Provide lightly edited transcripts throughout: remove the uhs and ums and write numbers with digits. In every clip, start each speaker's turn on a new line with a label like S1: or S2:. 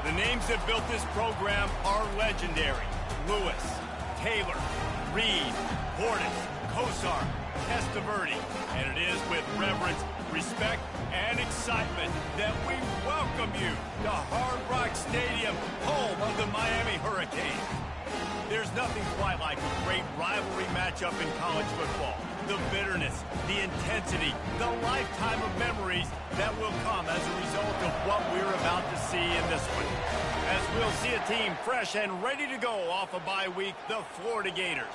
S1: The names that built this program are legendary. Lewis, Taylor, Reed, Portis, Kosar, Testaverde. And it is with reverence, respect, and excitement that we welcome you to Hard Rock Stadium, home of the Miami Hurricanes. There's nothing quite like a great rivalry matchup in college football. The bitterness, the intensity, the lifetime of memories that will come as a result of what we're about to see in this one. As we'll see a team fresh and ready to go off a bye week, the Florida Gators,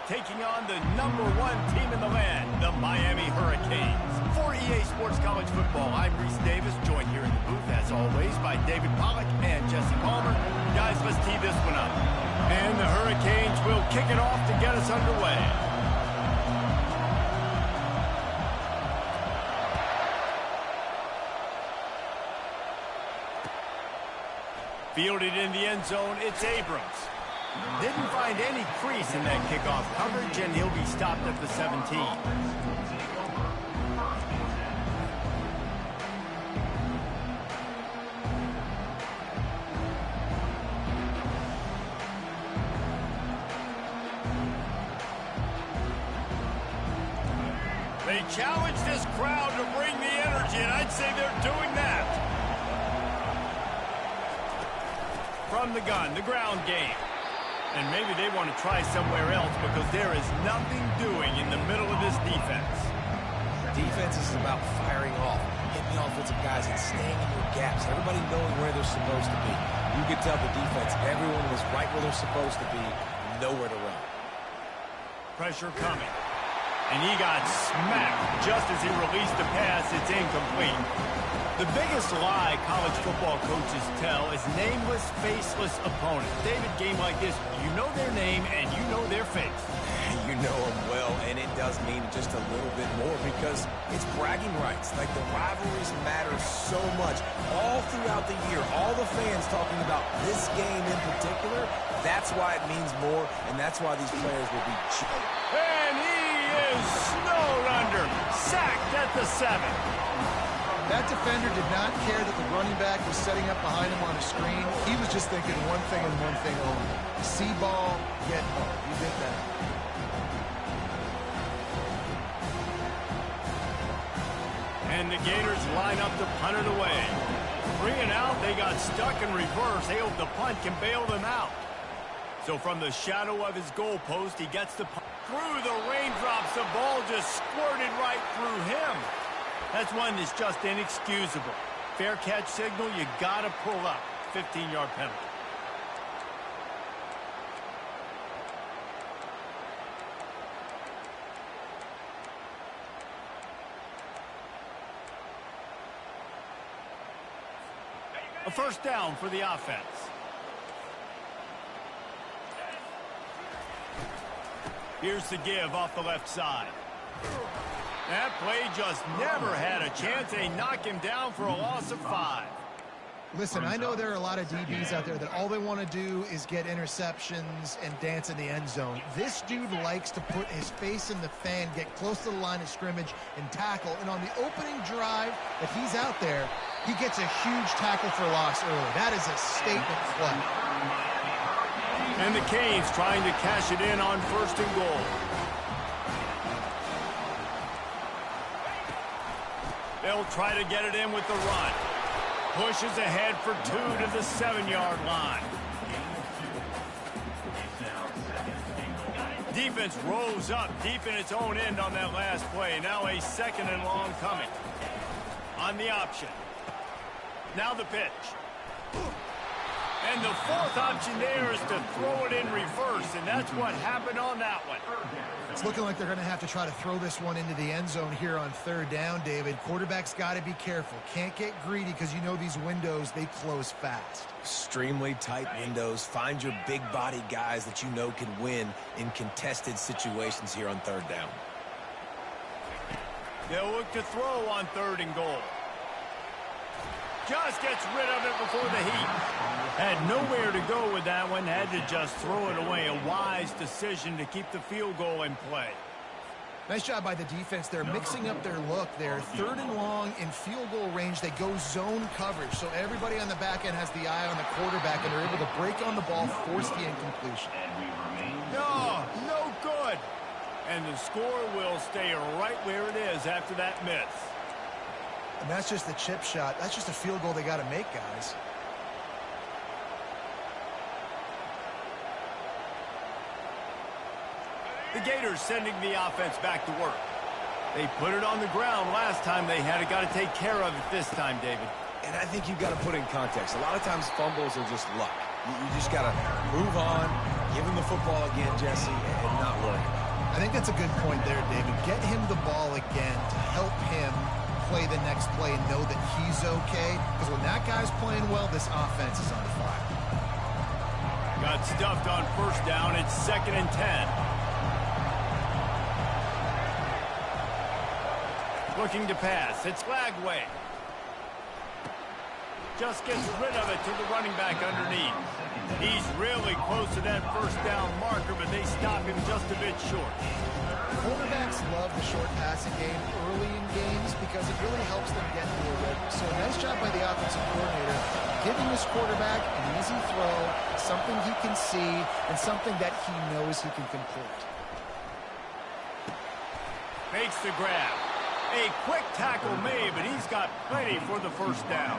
S1: taking on the #1 team in the land, the Miami Hurricanes. For EA Sports College Football, I'm Reese Davis, joined here in the booth, as always, by David Pollack and Jesse Palmer. Guys, let's tee this one up. And the Hurricanes will kick it off to get us underway. Fielded in the end zone, it's Abrams. Didn't find any crease in that kickoff coverage, and he'll be stopped at the 17. They challenge this crowd to bring the energy, and I'd say they're doing that. From the gun, the ground game. And maybe they want to try somewhere else because there is nothing doing in the middle of this defense.
S2: Defense is about firing off, hitting the offensive guys and staying in your gaps. Everybody knowing where they're supposed to be. You could tell the defense, everyone was right where they're supposed to be, nowhere to run.
S1: Pressure coming. And he got smacked just as he released the pass. It's incomplete. The biggest lie college football coaches tell is nameless, faceless opponents. David, game like this, you know their name and you know their face.
S2: You know them well, and it does mean just a little bit more because it's bragging rights. Like, the rivalries matter so much all throughout the year. All the fans talking about this game in particular, that's why it means more, and that's why these players will be cheering.
S1: And he is snowed under, sacked at the 7.
S3: That defender did not care that the running back was setting up behind him on a screen. He was just thinking one thing and one thing only. See ball, get ball. He did that.
S1: And the Gators line up to punt it away. 3 and out, they got stuck in reverse. They hope the punt can bail them out. So from the shadow of his goalpost, he gets the punt. Through the raindrops, the ball just squirted right through him. That's one that's just inexcusable. Fair catch signal, you gotta pull up. 15-yard penalty. A first down for the offense. Here's the give off the left side. That play just never had a chance. They knock him down for a loss of 5.
S3: Listen, I know there are a lot of DBs out there that all they want to do is get interceptions and dance in the end zone. This dude likes to put his face in the fan, get close to the line of scrimmage, and tackle. And on the opening drive that he's out there, he gets a huge tackle for loss early. That is a statement play.
S1: And the Canes trying to cash it in on 1st and goal. They'll try to get it in with the run. Pushes ahead for 2 to the 7-yard line. Defense rose up deep in its own end on that last play. Now a 2nd and long coming. On the option. Now the pitch. And the 4th option there is to throw it in reverse, and that's what happened on that one.
S3: It's looking like they're going to have to try to throw this one into the end zone here on 3rd down, David. Quarterback's got to be careful. Can't get greedy because you know these windows, they close fast.
S2: Extremely tight windows. Find your big body guys that you know can win in contested situations here on 3rd down.
S1: They'll look to throw on 3rd and goal. Just gets rid of it before the heat. Had nowhere to go with that one. Had to just throw it away. A wise decision to keep the field goal in play.
S3: Nice job by the defense. They're mixing up their look. They're 3rd and long in field goal range. They go zone coverage. So everybody on the back end has the eye on the quarterback, and they're able to break on the ball, force the incompletion.
S1: No good. And the score will stay right where it is after that miss.
S3: And that's just the chip shot. That's just a field goal they got to make, guys.
S1: The Gators sending the offense back to work. They put it on the ground last time they had it. Got to take care of it this time, David.
S2: And I think you've got to put in context. A lot of times fumbles are just luck. You just got to move on, give him the football again, Jesse, and not worry.
S3: I think that's a good point there, David. Get him the ball again to help him play the next play and know that he's okay. Because when that guy's playing well, this offense is on fire.
S1: Got stuffed on first down. It's 2nd and 10. Looking to pass. It's Lagway. Just gets rid of it to the running back underneath. He's really close to that first down marker, but they stop him just a bit short.
S3: Quarterbacks love the short passing game early in games because it really helps them get into a rhythm. So a nice job by the offensive coordinator giving his quarterback an easy throw, something he can see, and something that he knows he can complete.
S1: Makes the grab. A quick tackle made, but he's got plenty for the first down.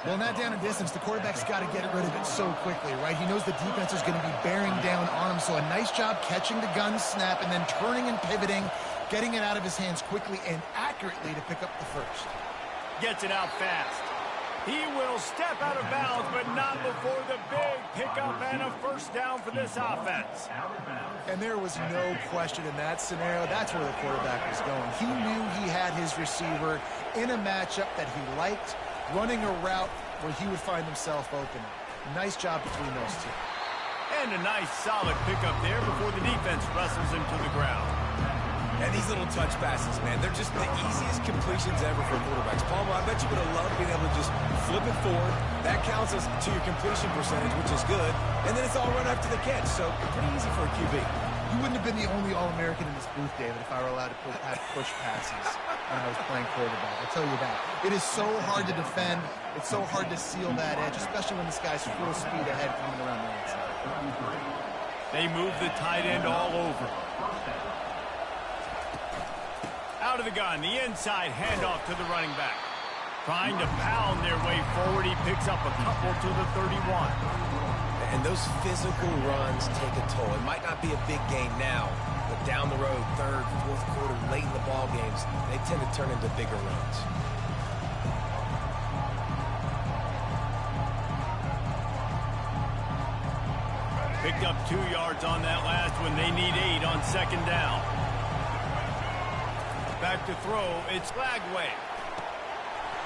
S3: Well, not down in distance. The quarterback's got to get rid of it so quickly, right? He knows the defense is going to be bearing down on him, so a nice job catching the gun snap and then turning and pivoting, getting it out of his hands quickly and accurately to pick up the first.
S1: Gets it out fast. He will step out of bounds, but not before the big pickup and a first down for this offense.
S3: And there was no question in that scenario. That's where the quarterback was going. He knew he had his receiver in a matchup that he liked, running a route where he would find himself open. Nice job between those two.
S1: And a nice solid pickup there before the defense wrestles him to the ground.
S2: And these little touch passes, man, they're just the easiest completions ever for quarterbacks. Palmer, I bet you would have loved being able to just flip it forward. That counts as to your completion percentage, which is good. And then it's all run after the catch, so pretty easy for a QB.
S3: You wouldn't have been the only All-American in this booth, David, if I were allowed to push passes when I was playing quarterback. I'll tell you that. It is so hard to defend. It's so hard to seal that edge, especially when this guy's full speed ahead coming around the outside.
S1: They move the tight end all over. Out of the gun, the inside handoff to the running back. Trying to pound their way forward. He picks up a couple to the 31.
S2: And those physical runs take a toll. It might not be a big game now, but down the road, 3rd, 4th quarter, late in the ball games, they tend to turn into bigger runs.
S1: Picked up 2 yards on that last one. They need 8 on 2nd down. Back to throw. It's Lagway.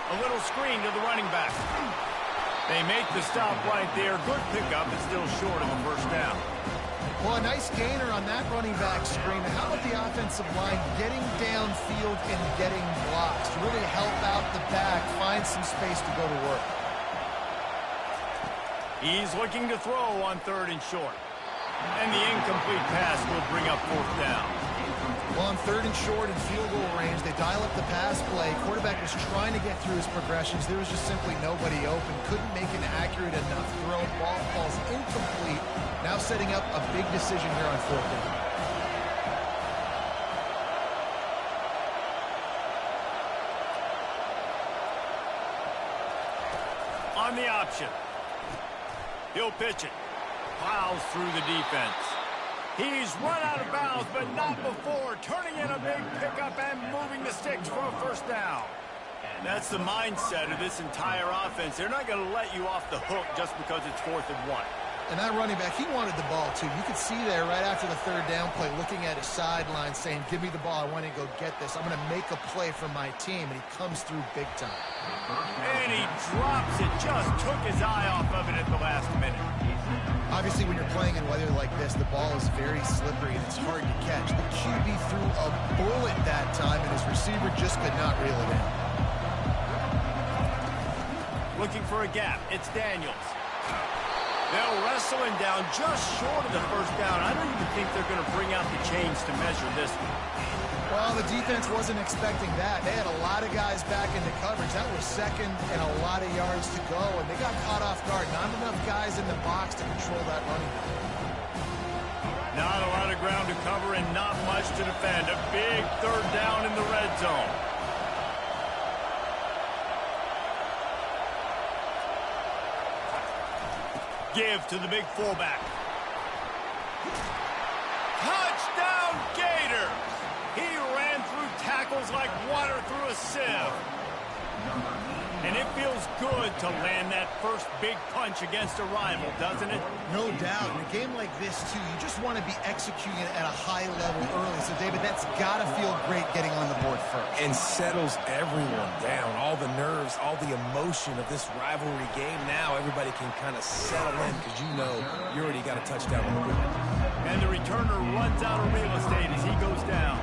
S1: A little screen to the running back. They make the stop right there. Good pickup, but still short of the first down.
S3: Well, a nice gainer on that running back screen. How about the offensive line getting downfield and getting blocks to really help out the back, find some space to go to work?
S1: He's looking to throw on 3rd and short. And the incomplete pass will bring up 4th down.
S3: Well, on 3rd and short and field goal range, they dial up the pass play. Quarterback was trying to get through his progressions. There was just simply nobody open. Couldn't make an accurate enough throw. Ball falls incomplete. Now setting up a big decision here on 4th down.
S1: On the option. He'll pitch it. Plows through the defense. He's run out of bounds, but not before turning in a big pickup and moving the sticks for a first down. That's the mindset of this entire offense. They're not going to let you off the hook just because it's 4th and 1.
S3: And that running back, he wanted the ball, too. You could see there right after the 3rd down play, looking at his sideline, saying, give me the ball. I want to go get this. I'm going to make a play for my team. And he comes through big time.
S1: And he drops it. Just took his eye off of it at the last minute.
S3: Obviously, when you're playing in weather like this, the ball is very slippery and it's hard to catch. The QB threw a bullet that time, and his receiver just could not reel it in.
S1: Looking for a gap. It's Daniels. They'll wrestle him down just short of the first down. I don't even think they're going to bring out the chains to measure this one.
S3: Well, the defense wasn't expecting that. They had a lot of guys back into coverage. That was second and a lot of yards to go, and they got caught off guard. Not enough guys in the box to control that running game.
S1: Not a lot of ground to cover and not much to defend. A big third down in the red zone. Give to the big fullback. Touchdown Gators! He ran through tackles like water through a sieve. And it feels good to land that first big punch against a rival, doesn't it?
S3: No doubt. In a game like this, too, you just want to be executing it at a high level early. So, David, that's got to feel great getting on the board first.
S2: And settles everyone down. All the nerves, all the emotion of this rivalry game. Now everybody can kind of settle in because you know you already got a touchdown on the board.
S1: And the returner runs out of real estate as he goes down.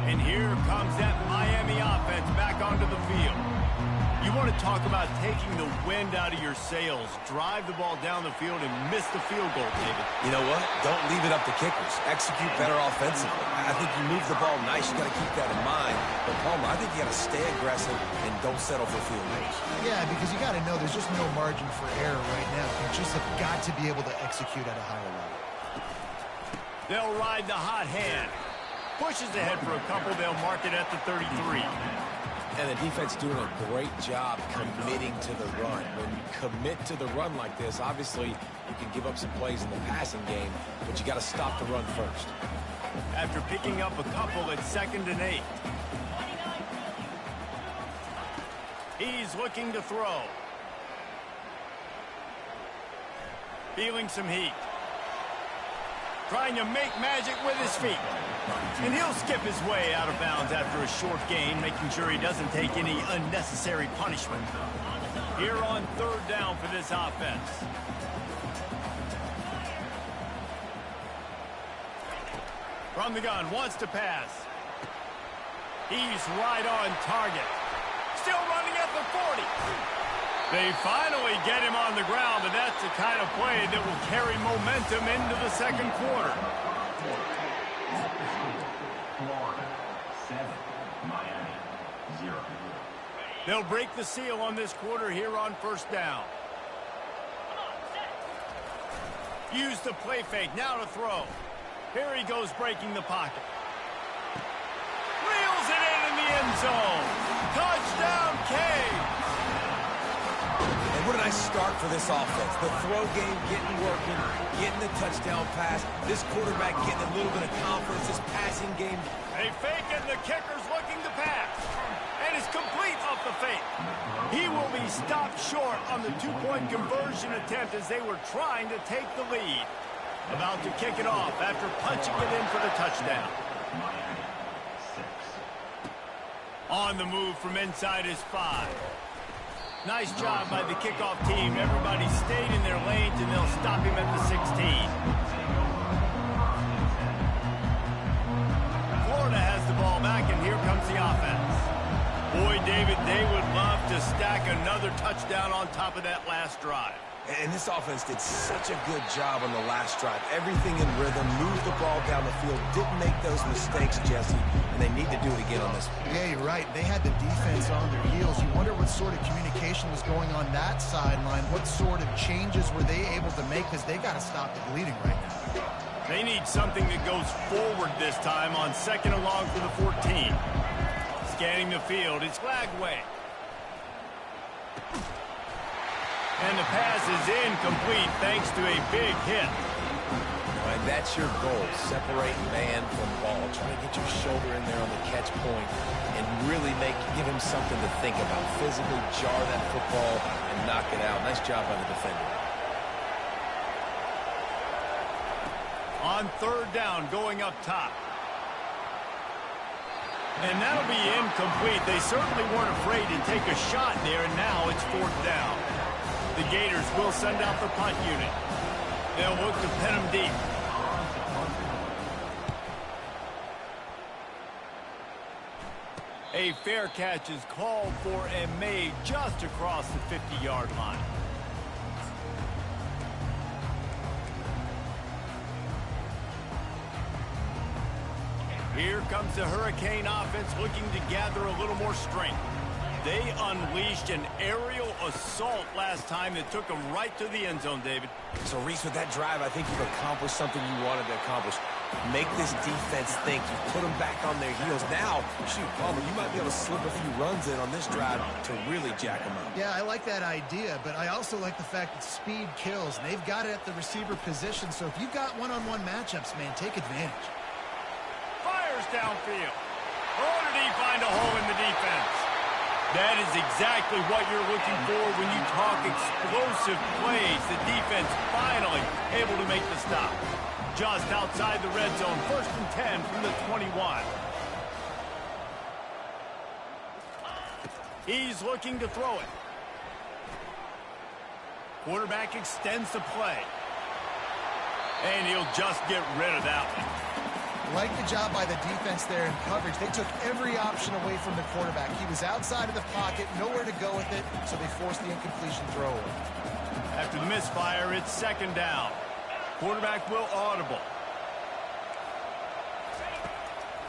S1: And here comes that Miami offense back onto the field. You want to talk about taking the wind out of your sails. Drive the ball down the field and miss the field goal, David.
S2: You know what? Don't leave it up to kickers. Execute better offensively. I think you move the ball nice. You got to keep that in mind. But, Palmer, I think you got to stay aggressive and don't settle for field goals.
S3: Yeah, because you got to know there's just no margin for error right now. You just have got to be able to execute at a higher level.
S1: They'll ride the hot hand. Pushes ahead for a couple. They'll mark it at the 33.
S2: And the defense doing a great job committing to the run. When you commit to the run like this, obviously you can give up some plays in the passing game, but you got to stop the run first.
S1: After picking up a couple, it's 2nd and 8. He's looking to throw. Feeling some heat. Trying to make magic with his feet. And he'll skip his way out of bounds after a short gain, making sure he doesn't take any unnecessary punishment. Here on 3rd down for this offense. From the gun, wants to pass. He's right on target. Still running at the 40. They finally get him on the ground, but that's the kind of play that will carry momentum into the second quarter. They'll break the seal on this quarter here on 1st down. Use the play fake, now to throw. Here he goes breaking the pocket. Reels it in the end zone. Touchdown, Cade.
S2: And what a nice start for this offense. The throw game getting working, getting the touchdown pass. This quarterback getting a little bit of confidence. This passing game.
S1: They fake and the kicker's looking to pass. And it's complete off the fake. He will be stopped short on the 2-point conversion attempt as they were trying to take the lead. About to kick it off after punching it in for the touchdown. On the move from inside his 5. Nice job by the kickoff team. Everybody stayed in their lanes, and they'll stop him at the 16. Florida has the ball back, and here comes the offense. Boy, David, they would love to stack another touchdown on top of that last drive.
S2: And this offense did such a good job on the last drive. Everything in rhythm, moved the ball down the field, didn't make those mistakes, Jesse, and they need to do it again on this one.
S3: Yeah, you're right. They had the defense on their heels. You wonder what sort of communication was going on that sideline. What sort of changes were they able to make, because they got to stop the bleeding right now.
S1: They need something that goes forward this time on 2nd and long for the 14. Scanning the field, it's Lagway. And the pass is incomplete thanks to a big hit.
S2: Right, that's your goal, separate man from ball. Try to get your shoulder in there on the catch point and really give him something to think about. Physically jar that football and knock it out. Nice job by the defender.
S1: On 3rd down, going up top. And that'll be incomplete. They certainly weren't afraid to take a shot there, and now it's 4th down. The Gators will send out the punt unit. They'll look to pin them deep. A fair catch is called for and made just across the 50-yard line. Here comes the Hurricane offense looking to gather a little more strength. They unleashed an aerial assault last time that took them right to the end zone, David.
S2: So, Reese, with that drive, I think you've accomplished something you wanted to accomplish. Make this defense think. You put them back on their heels. Now, shoot, Palmer, you might be able to slip a few runs in on this drive to really jack them up.
S3: Yeah, I like that idea, but I also like the fact that speed kills. And they've got it at the receiver position, so if you've got one-on-one matchups, man, take advantage.
S1: Fires downfield. Oh, did he find a hole in the defense? That is exactly what you're looking for when you talk explosive plays. The defense finally able to make the stop. Just outside the red zone, 1st and 10 from the 21. He's looking to throw it. Quarterback extends the play. And he'll just get rid of that one.
S3: Like the job by the defense there in coverage. They took every option away from the quarterback. He was outside of the pocket, nowhere to go with it, so they forced the incompletion throw away.
S1: After the misfire, it's 2nd down. Quarterback will audible.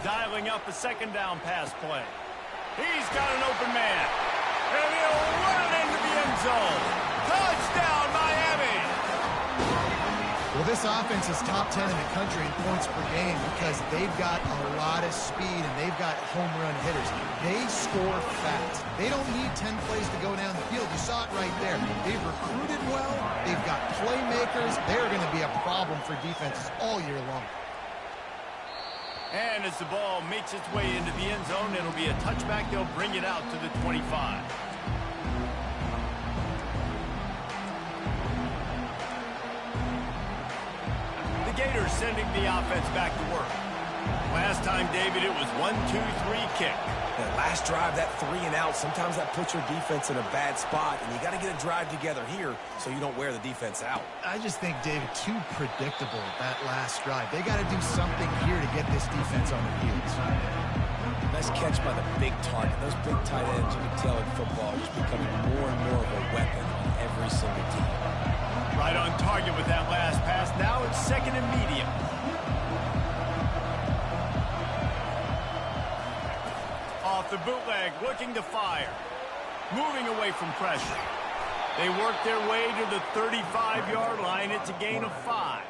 S1: Dialing up a 2nd down pass play. He's got an open man. And he'll run it into the end zone. Touchdown, Miami!
S3: Well, this offense is top 10 in the country in points per game because they've got a lot of speed and they've got home run hitters. They score fast. They don't need 10 plays to go down the field. You saw it right there. They've recruited well. They've got playmakers. They're going to be a problem for defenses all year long.
S1: And as the ball makes its way into the end zone, it'll be a touchback. They'll bring it out to the 25. Gators sending the offense back to work. Last time, David, it was 1-2-3 kick.
S2: That last drive, that 3 and out, sometimes that puts your defense in a bad spot, and you got to get a drive together here so you don't wear the defense out.
S3: I just think, David, too predictable that last drive. They got to do something here to get this defense on their heels.
S2: Nice catch by the big target. Those big tight ends, you can tell in football, are just becoming more and more of a weapon on every single team.
S1: Right on target with that last pass. Now it's 2nd and medium. Off the bootleg, looking to fire. Moving away from pressure. They work their way to the 35-yard line. It's a gain of 5.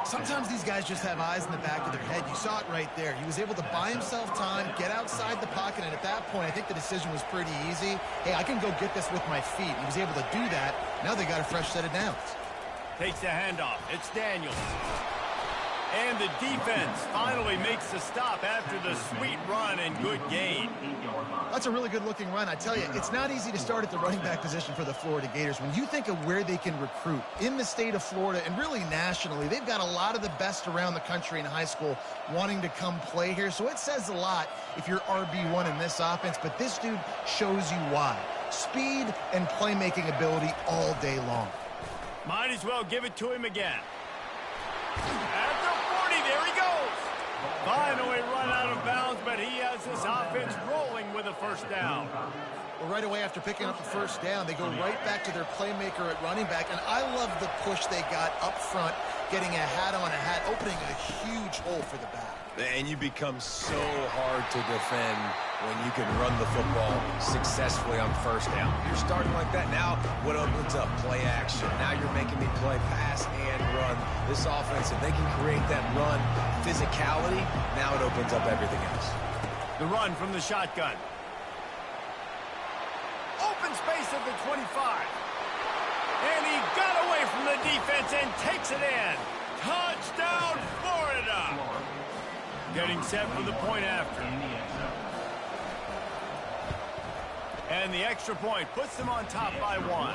S3: Sometimes these guys just have eyes in the back of their head. You saw it right there. He was able to buy himself time, get outside the pocket, and at that point, I think the decision was pretty easy. Hey, I can go get this with my feet. He was able to do that. Now they got a fresh set of downs.
S1: Takes the handoff. It's Daniels. And the defense finally makes the stop after the sweet run and good gain.
S3: That's a really good-looking run. I tell you, it's not easy to start at the running back position for the Florida Gators. When you think of where they can recruit in the state of Florida and really nationally, they've got a lot of the best around the country in high school wanting to come play here. So it says a lot if you're RB1 in this offense, but this dude shows you why. Speed and playmaking ability all day long.
S1: Might as well give it to him again. At the 40, there he goes. Finally run out of bounds, but he has this offense rolling with a 1st down.
S3: Well, right away after picking up the 1st down, they go right back to their playmaker at running back, and I love the push they got up front, getting a hat on a hat, opening a huge hole for the back.
S2: And you become so hard to defend when you can run the football successfully on 1st down. You're starting like that. Now, what opens up? Play action. Now you're making me play pass and run. This offense, if they can create that run physicality, now it opens up everything else.
S1: The run from the shotgun. Open space at the 25. And he got away from the defense and takes it in. Touchdown, Florida! Getting set for the point after. And the extra point puts them on top by 1.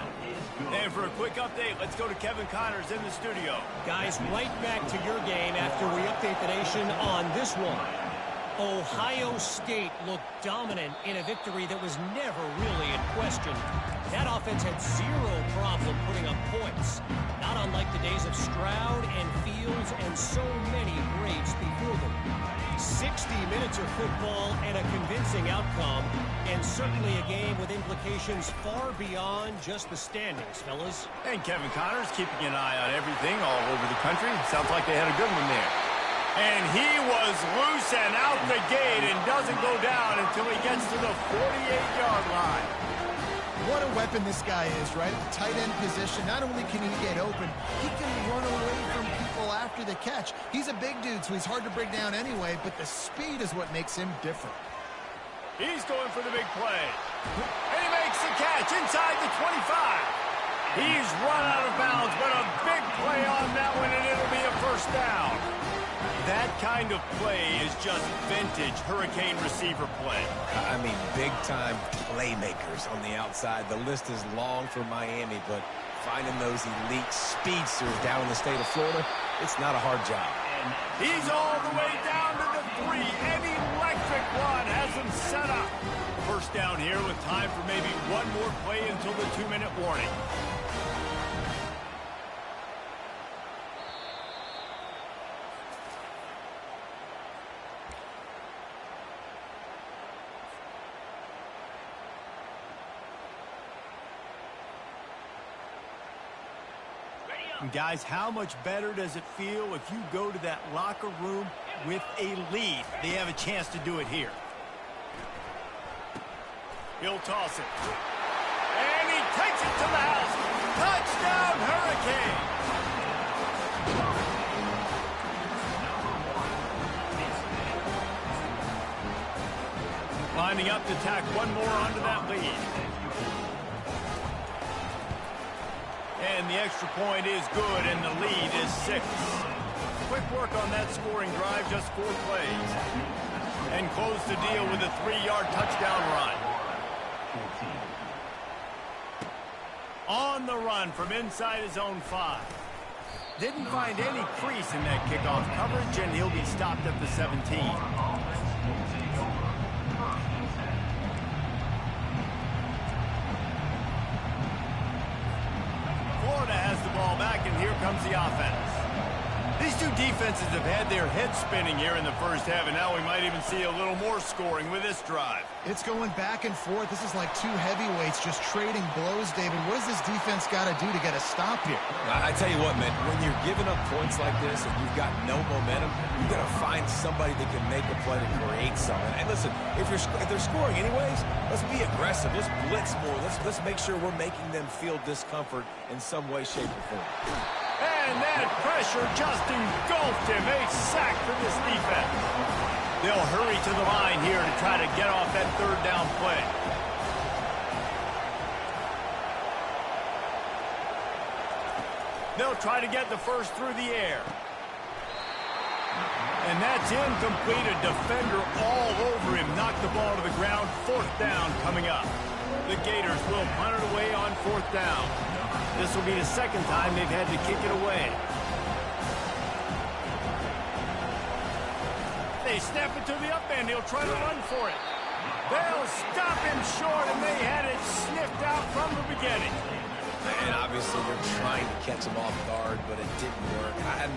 S1: And for a quick update, let's go to Kevin Connors in the studio.
S4: Guys, right back to your game after we update the nation on this one. Ohio State looked dominant in a victory that was never really in question. That offense had zero problem putting up points. Not unlike the days of Stroud and Fields and so many greats before them. 60 minutes of football and a convincing outcome, and certainly a game with implications far beyond just the standings, fellas.
S1: And Kevin Connors keeping an eye on everything all over the country. Sounds like they had a good one there. And he was loose and out the gate and doesn't go down until he gets to the 48-yard line.
S3: What a weapon this guy is, right? At the tight end position, not only can he get open, he can run away from people after the catch. He's a big dude, so he's hard to bring down anyway, but the speed is what makes him different.
S1: He's going for the big play. And he makes the catch inside the 25. He's run out of bounds, but a big play on that one, and it'll be a first down. That kind of play is just vintage Hurricane receiver play.
S2: I mean, big-time playmakers on the outside. The list is long for Miami, but finding those elite speedsters down in the state of Florida, it's not a hard job.
S1: And he's all the way down to the 3. An electric run has him set up. First down here with time for maybe one more play until the 2-minute warning. Guys, how much better does it feel if you go to that locker room with a lead? They have a chance to do it here. He'll toss it. And he takes it to the house. Touchdown, Hurricane! Lining up to tack one more onto that lead. And the extra point is good, and the lead is 6. Quick work on that scoring drive, just 4 plays. And close the deal with a 3-yard touchdown run. On the run from inside his own 5. Didn't find any crease in that kickoff coverage, and he'll be stopped at the 17. Florida has the ball back, and here comes the offense. These two defenses have had their heads spinning here in the first half, and now we might even see a little more scoring with this drive.
S3: It's going back and forth. This is like two heavyweights just trading blows, David. What does this defense got to do to get a stop here?
S2: I tell you what, man, when you're giving up points like this and you've got no momentum, you've got to find somebody that can make a play to create something. And listen, if they're scoring anyways, let's be aggressive. Let's blitz more. Let's make sure we're making them feel discomfort in some way, shape, or form.
S1: And that pressure just engulfed him. A sack for this defense. They'll hurry to the line here to try to get off that third down play. They'll try to get the first through the air. And that's incomplete. A defender all over him. Knocked the ball to the ground. 4th down coming up. The Gators will punt it away on 4th down. This will be the second time they've had to kick it away. They snap it to the up end. He'll try to run for it. They'll stop him short, and they had it sniffed out from the beginning.
S2: And obviously they're trying to catch him off guard, but it didn't work. I'm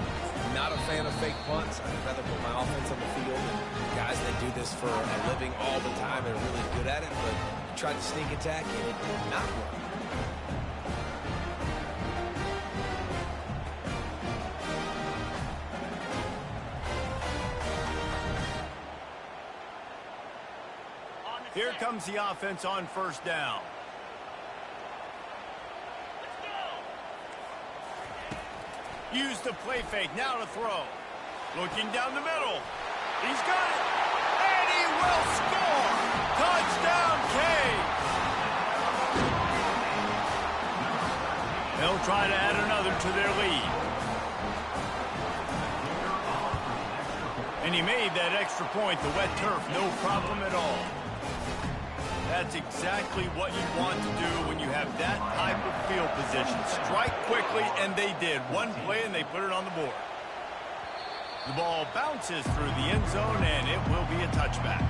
S2: not a fan of fake punts. I'd rather put my offense on the field. And guys that do this for a living all the time, they're really good at it, but tried to sneak attack, and it did not work.
S1: Here comes the offense on 1st down. Use the play fake, now to throw. Looking down the middle. He's got it. And he will score. Touchdown, Cade. They'll try to add another to their lead. And he made that extra point, the wet turf, no problem at all. That's exactly what you want to do when you have that type of field position. Strike quickly, and they did. One play, and they put it on the board. The ball bounces through the end zone, and it will be a touchback.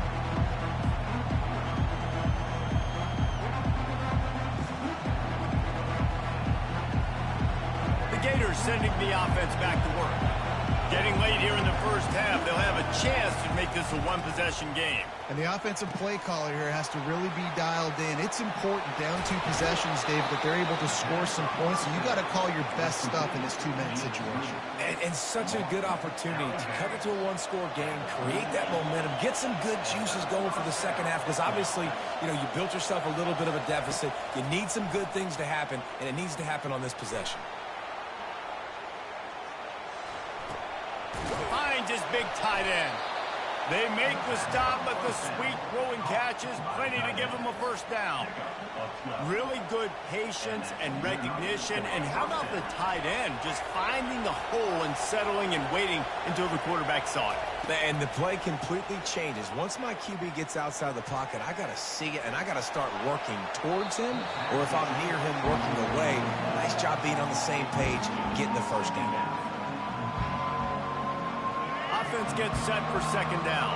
S1: sending the offense back to work. Getting late here in the first half, they'll have a chance to make this a one-possession game.
S3: And the offensive play caller here has to really be dialed in. It's important down 2 possessions, David, that they're able to score some points. So you got to call your best stuff in this 2-man situation.
S2: And such a good opportunity to cut it to a one-score game, create that momentum, get some good juices going for the second half. Because obviously, you know, you built yourself a little bit of a deficit. You need some good things to happen, and it needs to happen on this possession.
S1: Finds his big tight end. They make the stop, but the sweet throwing catch is plenty to give them a first down. Really good patience and recognition. And how about the tight end just finding the hole and settling and waiting until the quarterback saw it.
S2: And the play completely changes. Once my QB gets outside the pocket, I got to see it, and I got to start working towards him, or if I'm near him working away, nice job being on the same page, getting the first down.
S1: Offense gets set for second down.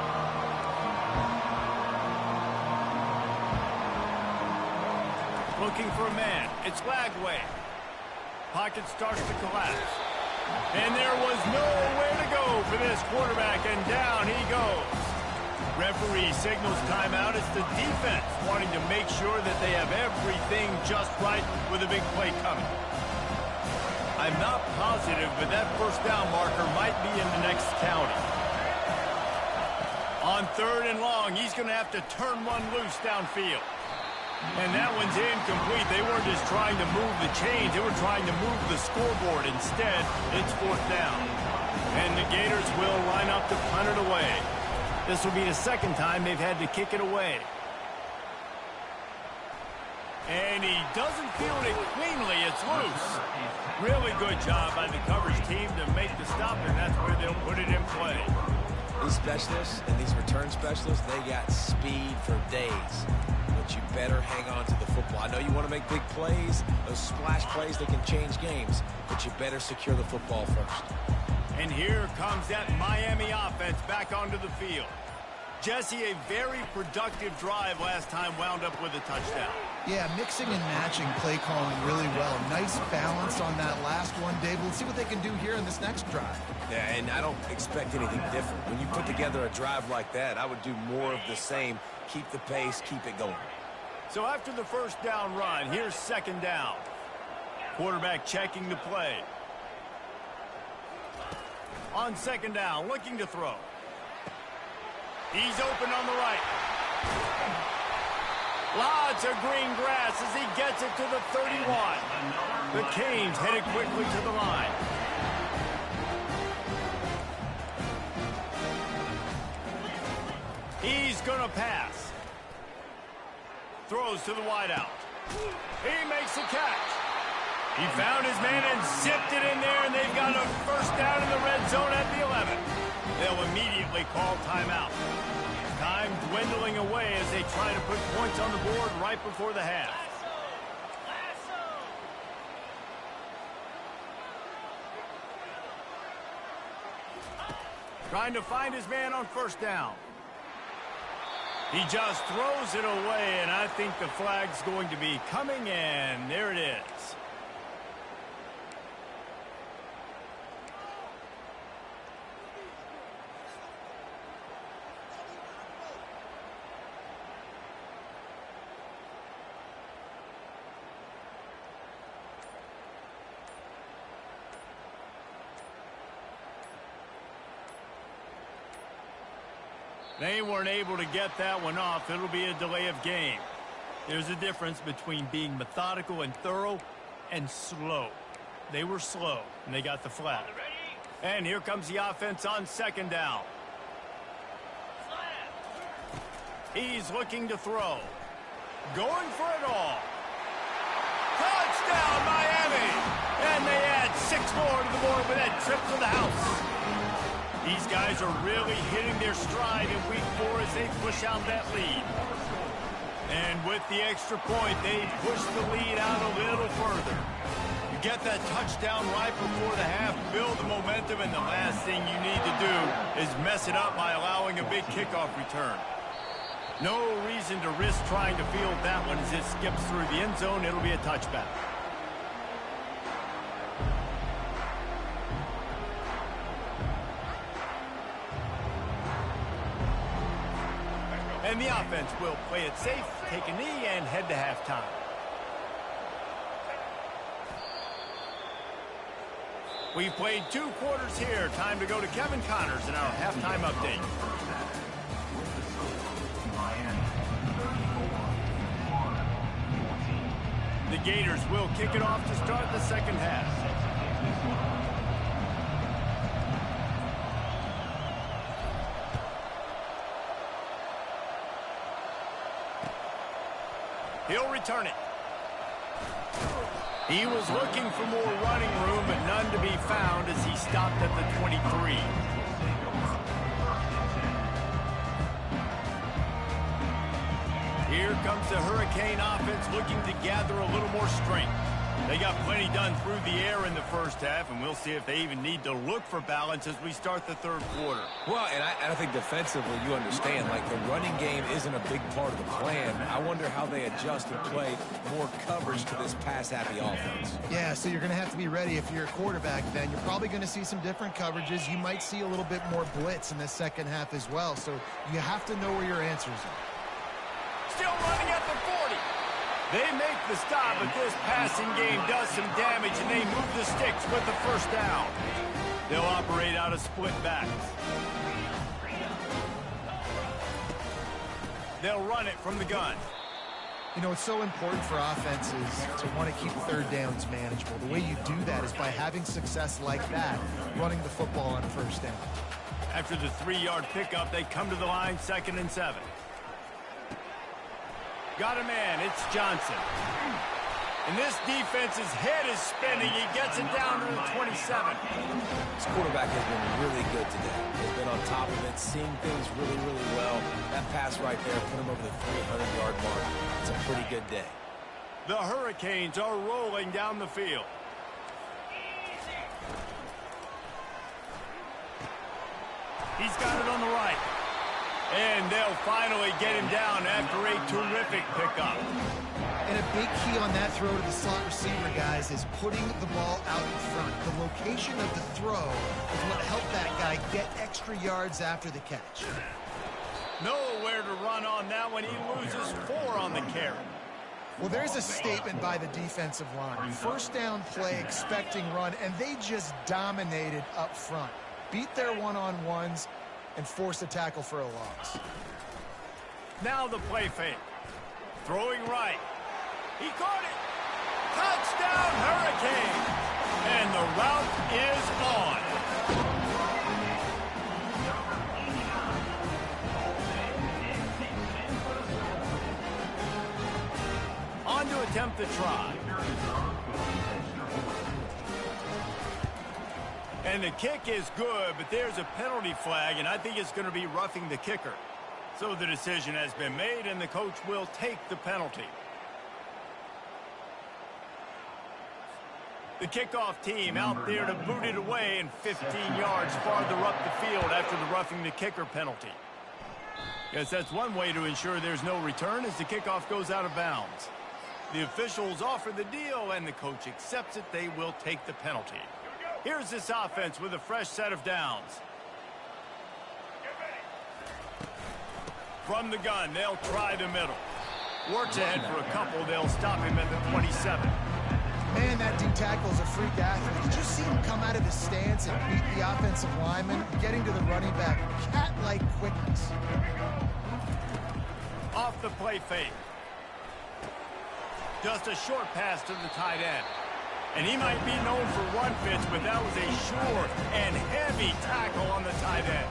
S1: Looking for a man. It's Lagway. Pocket starts to collapse. And there was nowhere to go for this quarterback, and down he goes. Referee signals timeout. It's the defense wanting to make sure that they have everything just right with a big play coming. I'm not positive, but that first down marker might be in the next county. On 3rd and long, he's going to have to turn one loose downfield. And that one's incomplete. They weren't just trying to move the chains. They were trying to move the scoreboard. Instead, it's 4th down. And the Gators will line up to punt it away. This will be the second time they've had to kick it away. And he doesn't field it cleanly. It's loose. Really good job by the coverage team to make the stop, and that's where they'll put it in play.
S2: These specialists and these return specialists, they got speed for days. But you better hang on to the football. I know you want to make big plays, those splash plays that can change games, but you better secure the football first.
S1: And here comes that Miami offense back onto the field. Jesse, a very productive drive last time wound up with a touchdown.
S3: Yeah, mixing and matching play calling really well. Nice balance on that last one, Dave. Let's see what they can do here in this next drive.
S2: Yeah, and I don't expect anything different. When you put together a drive like that, I would do more of the same. Keep the pace, keep it going.
S1: So after the first down run, here's second down. Quarterback checking the play. On second down, looking to throw. He's open on the right. Lots of green grass as he gets it to the 31. The Canes headed quickly to the line. He's going to pass. Throws to the wideout. He makes a catch. He found his man and zipped it in there, and they've got a first down in the red zone at the 11. They'll immediately call timeout. Time dwindling away as they try to put points on the board right before the half. Trying to find his man on first down. He just throws it away, and I think the flag's going to be coming in. There it is. They weren't able to get that one off. It'll be a delay of game. There's a difference between being methodical and thorough and slow. They were slow, and they got the flag. And here comes the offense on second down. He's looking to throw. Going for it all. Touchdown, Miami! And they add 6 more to the board with that trip to the house. These guys are really hitting their stride in week 4 as they push out that lead. And with the extra point, they push the lead out a little further. You get that touchdown right before the half, build the momentum, and the last thing you need to do is mess it up by allowing a big kickoff return. No reason to risk trying to field that one as it skips through the end zone. It'll be a touchback. And the offense will play it safe, take a knee, and head to halftime. We've played 2 quarters here. Time to go to Kevin Connors in our halftime update. The Gators will kick it off to start the second half. He'll return it. He was looking for more running room, but none to be found as he stopped at the 23. Here comes the Hurricane offense looking to gather a little more strength. They got plenty done through the air in the first half, and we'll see if they even need to look for balance as we start the third quarter.
S2: Well, and I think defensively, you understand, like the running game isn't a big part of the plan. I wonder how they adjust and play more coverage to this pass-happy offense.
S3: Yeah, so you're going to have to be ready if you're a quarterback then. You're probably going to see some different coverages. You might see a little bit more blitz in the second half as well, so you have to know where your answers are.
S1: Still running at the 40. They make the stop, but this passing game does some damage, and they move the sticks with the first down. They'll operate out of split backs. They'll run it from the gun.
S3: You know, it's so important for offenses to want to keep third downs manageable. The way you do that is by having success like that, running the football on first down.
S1: After the 3-yard pickup, they come to the line, 2nd and 7. Got a man, it's Johnson. And this defense's head is spinning. He gets it down to the 27.
S2: This quarterback has been really good today. He's been on top of it, seeing things really, really well. That pass right there put him over the 300-yard mark. It's a pretty good day.
S1: The Hurricanes are rolling down the field. He's got it on the right. And they'll finally get him down after a terrific pickup.
S3: And a big key on that throw to the slot receiver, guys, is putting the ball out in front. The location of the throw is what helped that guy get extra yards after the catch.
S1: Nowhere to run on that one. He loses 4 on the carry.
S3: Well, there's a statement by the defensive line. First down play, expecting run, and they just dominated up front. Beat their one-on-ones and forced a tackle for a loss.
S1: Now the play fake. Throwing right. He caught it. Touchdown, Hurricane. And the route is on. On to attempt the try. And the kick is good, but there's a penalty flag, and I think it's going to be roughing the kicker. So the decision has been made, and the coach will take the penalty. The kickoff team out there to boot it away, and 15 yards farther up the field after the roughing the kicker penalty. Guess that's one way to ensure there's no return as the kickoff goes out of bounds. The officials offer the deal, and the coach accepts it. They will take the penalty. Here's this offense with a fresh set of downs. From the gun, they'll try the middle. Works ahead for a couple. They'll stop him at the 27.
S3: Man, that D-tackle is a freak athlete. Did you see him come out of his stance and beat the offensive lineman, getting to the running back? Cat-like quickness.
S1: Off the play fake. Just a short pass to the tight end. And he might be known for run fits, but that was a sure and heavy tackle on the tight end.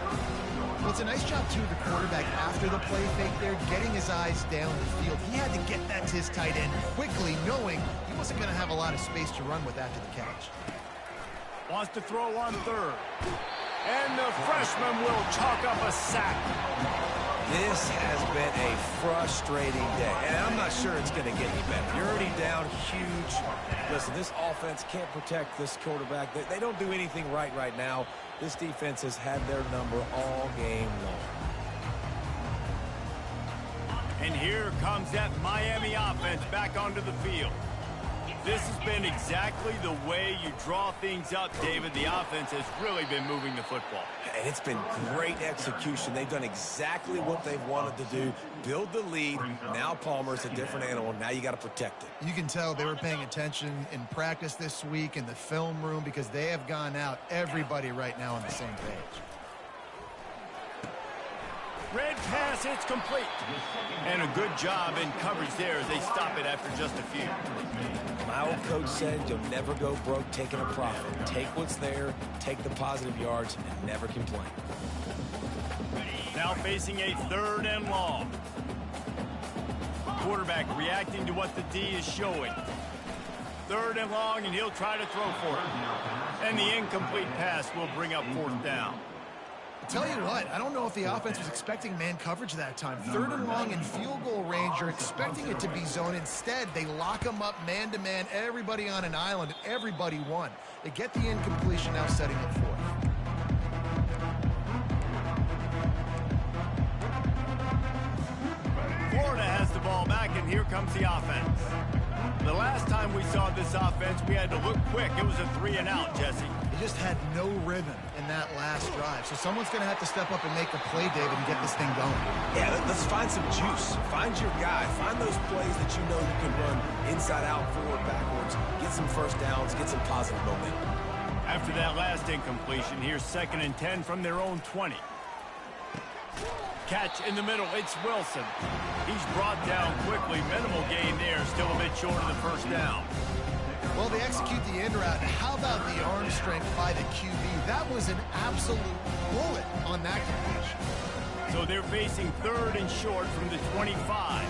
S3: Well, it's a nice job, too, of the quarterback after the play fake there, getting his eyes down the field. He had to get that to his tight end quickly, knowing he wasn't going to have a lot of space to run with after the catch.
S1: Wants to throw on third. And the freshman will chalk up a sack.
S2: This has been a frustrating day, and I'm not sure it's going to get any better. You're already down huge. Listen, this offense can't protect this quarterback. They don't do anything right now. This defense has had their number all game long.
S1: And here comes that Miami offense back onto the field. This has been exactly the way you draw things up, David. The offense has really been moving the football.
S2: And it's been great execution. They've done exactly what they've wanted to do. Build the lead. Now Palmer's a different animal. Now you got to protect it.
S3: You can tell they were paying attention in practice this week in the film room because they have gone out, everybody right now on the same page.
S1: Red pass, it's complete. And a good job in coverage there as they stop it after just a few.
S2: My old coach said you'll never go broke taking a profit. Take what's there, take the positive yards, and never complain.
S1: Now facing a 3rd and long. Quarterback reacting to what the D is showing. 3rd and long, and he'll try to throw for it. And the incomplete pass will bring up 4th down.
S3: Tell you what, I don't know if the offense was expecting man coverage that time. 3rd and long in field goal range, you're expecting it to be zone. Instead, they lock them up man-to-man, everybody on an island, and everybody won. They get the incompletion, now setting it 4th.
S1: Florida has the ball back, and here comes the offense. The last time we saw this offense, we had to look quick. It was a 3-and-out, Jesse.
S3: They just had no rhythm in that last drive. So someone's going to have to step up and make a play, David, and get this thing going.
S2: Yeah, let's find some juice. Find your guy. Find those plays that you know you can run inside out, forward, backwards. Get some first downs. Get some positive momentum.
S1: After that last incompletion, here's 2nd and 10 from their own 20. Catch in the middle. It's Wilson. He's brought down quickly. Minimal gain there. Still a bit short of the 1st down.
S3: Well, they execute the end route. How about the arm strength by the QB? That was an absolute bullet on that completion.
S1: So they're facing 3rd and short from the 25.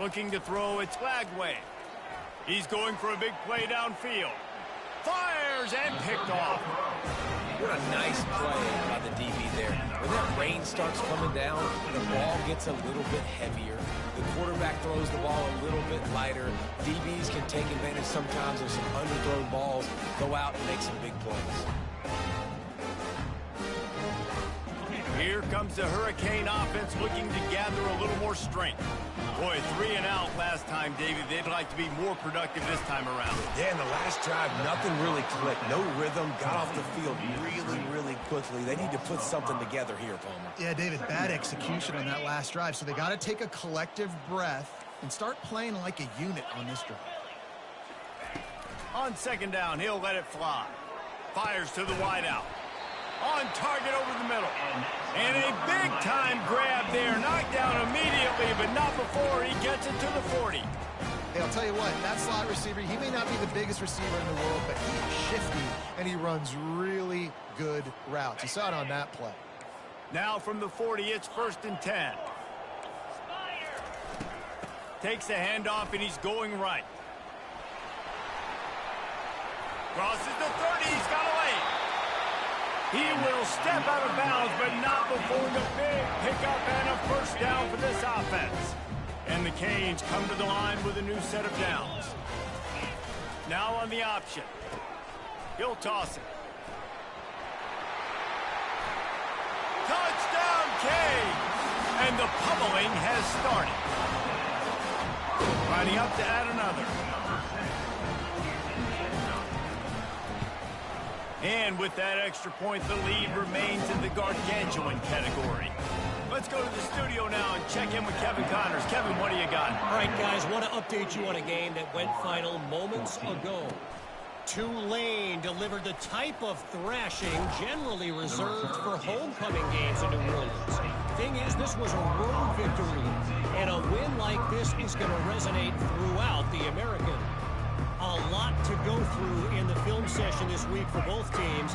S1: Looking to throw, it's Lagway. He's going for a big play downfield. Fires and picked off.
S2: What a nice play by the DB there. When that rain starts coming down, the ball gets a little bit heavier. The quarterback throws the ball a little bit lighter. DBs can take advantage sometimes of some underthrown balls, go out and make some big plays.
S1: Here comes the Hurricane offense looking to gather a little more strength. Boy, 3-and-out last time, David. They'd like to be more productive this time around.
S2: Yeah, in the last drive, nothing really clicked. No rhythm. Got off the field really quickly. They need to put something together here, Palmer.
S3: Yeah, David, bad execution on that last drive. So they got to take a collective breath and start playing like a unit on this drive.
S1: On 2nd down, he'll let it fly. Fires to the wideout. On target over the middle. And a big-time grab there. Knocked down immediately, but not before he gets it to the 40.
S3: Hey, I'll tell you what, that slot receiver, he may not be the biggest receiver in the world, but he's shifty, and he runs really good routes. You saw it on that play.
S1: Now from the 40, it's 1st and 10. Takes the handoff, and he's going right. Crosses the 30, he's got a lane. He will step out of bounds, but not before the big pickup and a 1st down for this offense. And the Canes come to the line with a new set of downs. Now on the option. He'll toss it. Touchdown, Canes! And the pummeling has started. Lining up to add another. And with that extra point, the lead remains in the gargantuan category. Let's go to the studio now and check in with Kevin Connors. Kevin, what do you got?
S4: All right, guys, want to update you on a game that went final moments ago. Tulane delivered the type of thrashing generally reserved for homecoming games in New Orleans. Thing is, this was a road victory, and a win like this is going to resonate throughout the American. A lot to go through in the film session this week for both teams,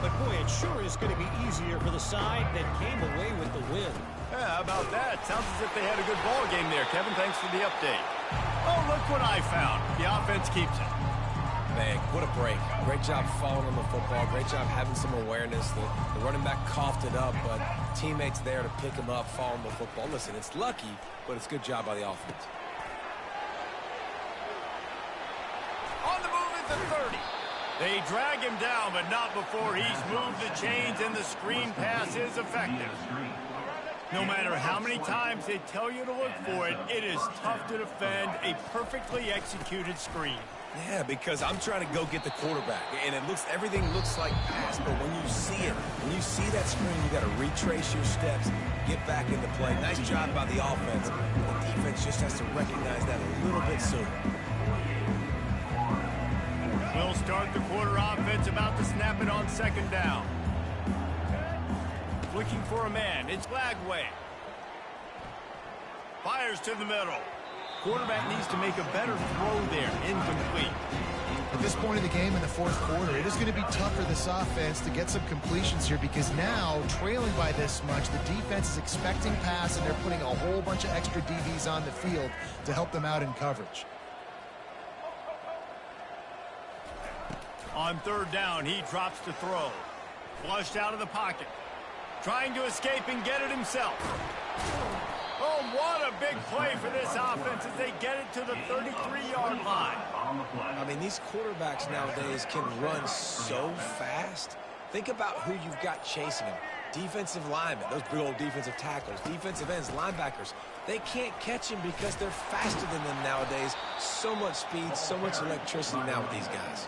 S4: but boy, it sure is going to be easier for the side that came away with the win.
S1: Yeah, how about that? Sounds as if they had a good ball game there. Kevin, thanks for the update. Oh, look what I found. The offense keeps it.
S2: Man, what a break. Great job following the football. Great job having some awareness. The running back coughed it up, but teammates there to pick him up, following the football. Listen, it's lucky, but it's a good job by the offense.
S1: On the move at the 30. They drag him down, but not before he's moved the chains, and the screen pass is effective. No matter how many times they tell you to look for it, it is tough to defend a perfectly executed screen.
S2: Yeah, because I'm trying to go get the quarterback, and everything looks like pass, but when you see it, when you see that screen, you got to retrace your steps, get back into play. Nice job by the offense. The defense just has to recognize that a little bit sooner.
S1: We'll start the quarter offense, about to snap it on second down. Looking for a man, it's Lagway. Fires to the middle. Quarterback needs to make a better throw there. Incomplete.
S3: At this point in the game in the fourth quarter, it is going to be tough for this offense to get some completions here because now, trailing by this much, the defense is expecting pass, and they're putting a whole bunch of extra DBs on the field to help them out in coverage.
S1: On third down, he drops to throw. Flushed out of the pocket. Trying to escape and get it himself. Oh, what a big play for this offense as they get it to the 33-yard line.
S2: I mean, these quarterbacks nowadays can run so fast. Think about who you've got chasing them. Defensive linemen, those big old defensive tackles, defensive ends, linebackers. They can't catch him because they're faster than them nowadays. So much speed, so much electricity now with these guys.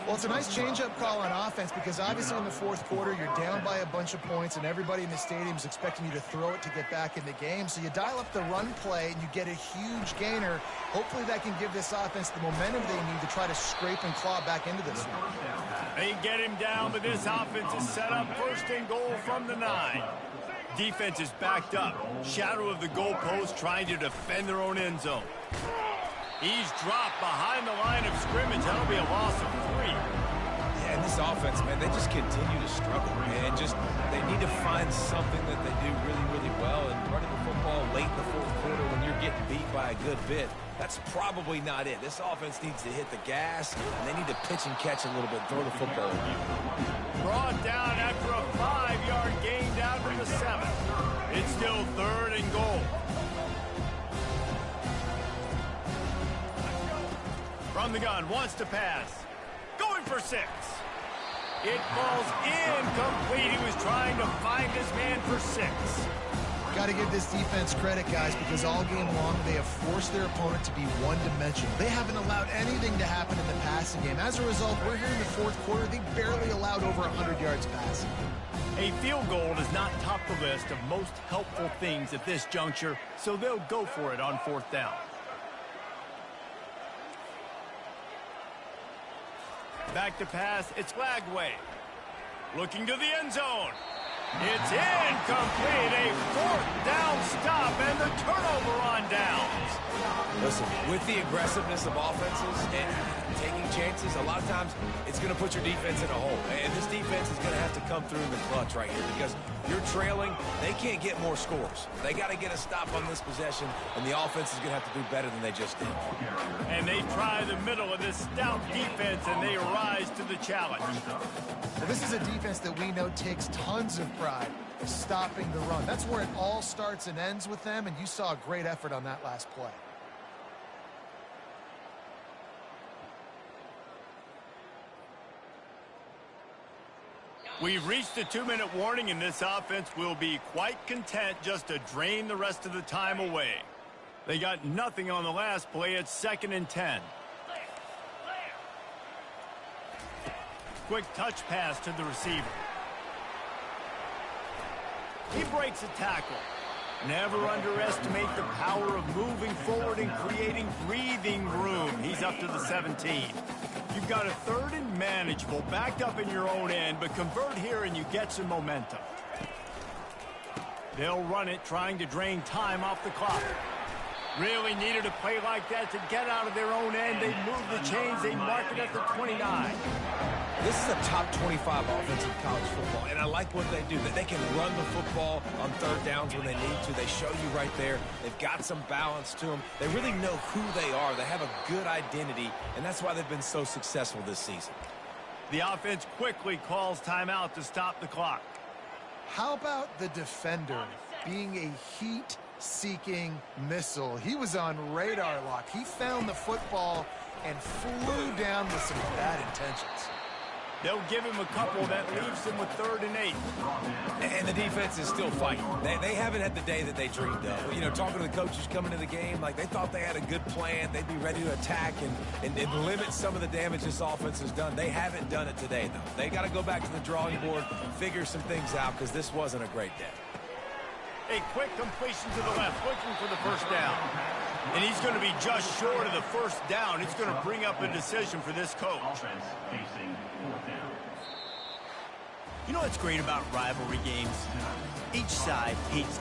S3: Well, it's a nice change-up call on offense because obviously in the fourth quarter, you're down by a bunch of points and everybody in the stadium is expecting you to throw it to get back in the game. So you dial up the run play and you get a huge gainer. Hopefully that can give this offense the momentum they need to try to scrape and claw back into this one.
S1: They get him down, but this offense is set up first and goal from the 9. Defense is backed up. Shadow of the goalpost trying to defend their own end zone. He's dropped behind the line of scrimmage. That'll be a loss of 3.
S2: Yeah, and this offense, man, they just continue to struggle. And they need to find something that they do really, really well. And running the football late in the fourth quarter when you're getting beat by a good bit, that's probably not it. This offense needs to hit the gas, and they need to pitch and catch a little bit, throw the football.
S1: Brought down after a 5-yard gain down to the 7. It's still third and goal. From the gun, wants to pass. Going for 6. It falls incomplete. He was trying to find his man for 6.
S3: Got to give this defense credit, guys, because all game long they have forced their opponent to be one-dimensional. They haven't allowed anything to happen in the passing game. As a result, we're here in the fourth quarter. They barely allowed over 100 yards passing.
S1: A field goal does not top the list of most helpful things at this juncture, so they'll go for it on fourth down. Back to pass, it's Lagway. Looking to the end zone. It's incomplete. A fourth down stop and the turnover on downs.
S2: Listen, with the aggressiveness of offenses and taking chances, a lot of times it's going to put your defense in a hole. And this defense is going to have to come through in the clutch right here because you're trailing. They can't get more scores. They got to get a stop on this possession, and the offense is going to have to do better than they just did.
S1: And they try the middle of this stout defense, and they rise to the challenge.
S3: Well, this is a defense that we know takes tons of pride of stopping the run. That's where it all starts and ends with them, and you saw a great effort on that last play.
S1: We've reached the 2-minute warning, and this offense will be quite content just to drain the rest of the time away. They got nothing on the last play. It's 2nd and 10. Quick touch pass to the receiver. He breaks a tackle. Never underestimate the power of moving forward and creating breathing room. He's up to the 17. You've got a 3rd and manageable, backed up in your own end, but convert here and you get some momentum. They'll run it, trying to drain time off the clock. Really needed a play like that to get out of their own end. They move the chains. They mark it at the 29.
S2: This is a top 25 offense in college football, and I like what they do. That they can run the football on 3rd downs when they need to. They show you right there. They've got some balance to them. They really know who they are. They have a good identity, and that's why they've been so successful this season.
S1: The offense quickly calls timeout to stop the clock.
S3: How about the defender being a heat-seeking missile? He was on radar lock. He found the football and flew down with some bad intentions.
S1: They'll give him a couple that leaves him with 3rd and 8.
S2: And the defense is still fighting. They haven't had the day that they dreamed of. You know, talking to the coaches coming into the game, like they thought they had a good plan. They'd be ready to attack and limit some of the damage this offense has done. They haven't done it today, though. They got to go back to the drawing board, figure some things out, because this wasn't a great day.
S1: A quick completion to the left, looking for the first down. And he's going to be just short of the first down. It's going to bring up a decision for this coach. You know what's great about rivalry games? Each side hates